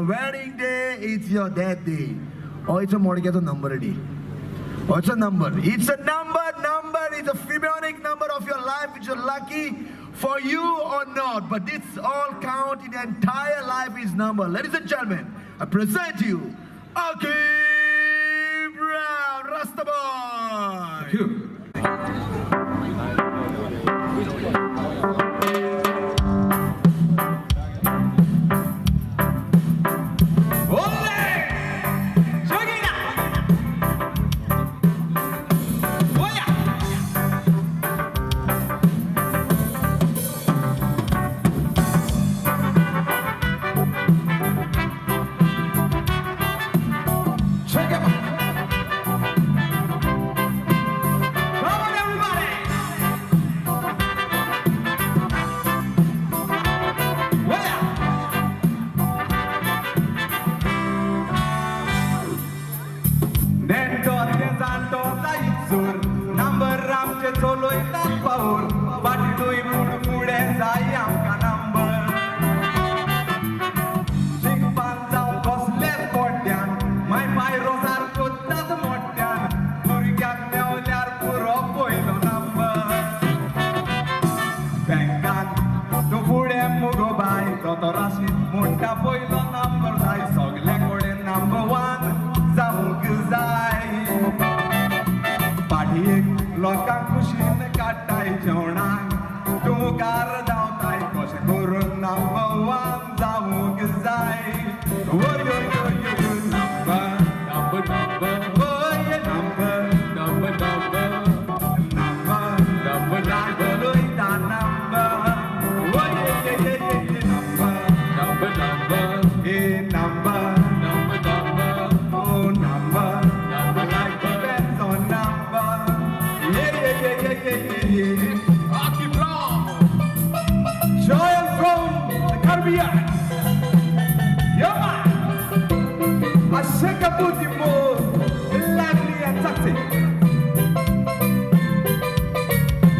wedding day, it's your death day. Or it's a Muzgachea number day. Or it's a number. It's a number. It's a phemonic number of your life which you're lucky for you or not. But this all count in the entire life is number. Ladies and gentlemen, I present you Akki Brown, Rasta Boy. Thank you. Akki Brown, join from the Caribbean. Yeah, man. I shake a booty more lively and sexy.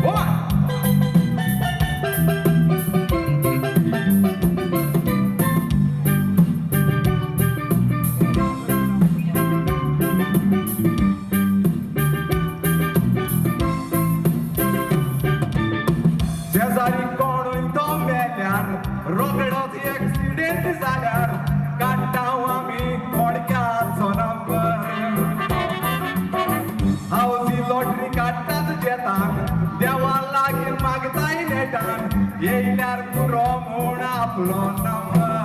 What? रोकड़ोची accident जाल्यार काडटा आमी कोडक्याचो number हावजी lottery काडटात जेतान देवा लागीं मागताय नेटान येयल्यार पुरो म्हूण आपलो नंबर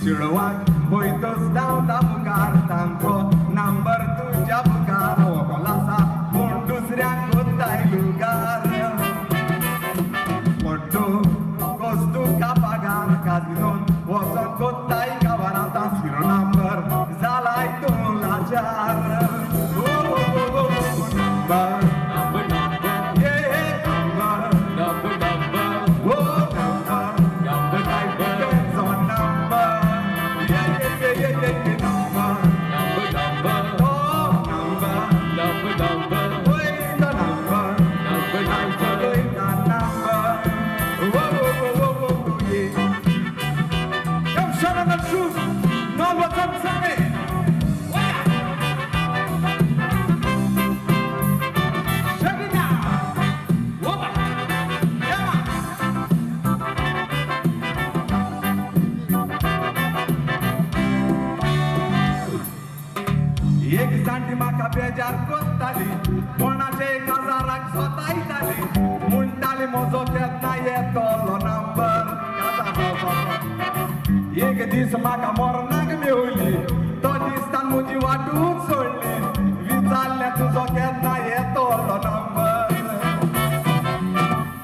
चेडवाक पयतोच धांवता मुखार तांचो नंबर तुज्या मुखार वगल आसा पूण दुसऱ्यांक कोत्ताय लुगार Casinón, what's cotai cavarata, zero number, zalai to lajar. Number, yeah, number, oh, number, depends on number, yeah, number, oh, number, wait the number, wait the number, whoa, yeah. Shut up the truth, know what I'm saying. Check it out. Woman. Yeah. एक सांटी म्हाका बेजार कोत्ताली कोणाचे 1000 स्वतायताली म्हणटाली म्हजो केन्ना येतलो number एक दीस म्हाका मरणाक मेवली तो दिसतान म्हजी वाटूच सोडली विचारलें तुजो केन्ना येतलो नंबर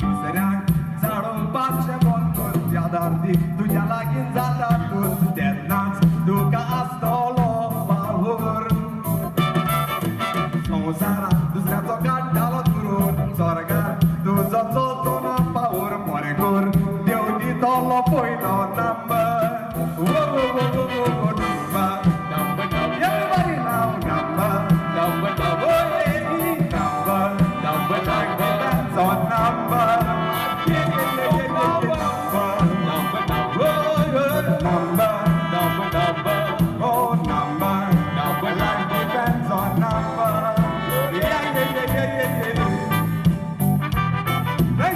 तिसऱ्याक जाडोवपाचें बंद कर यादार दी तुज्या लागीं जाता तूं तेन्नाच तुका आसतलो वावर संवसारांत दुसऱ्याचो काडटालो करून स्वर्गांत तुजो चलतो ना पावर बरें कर देव दितलो पयलो number. Whoa, whoa, whoa, whoa. Nice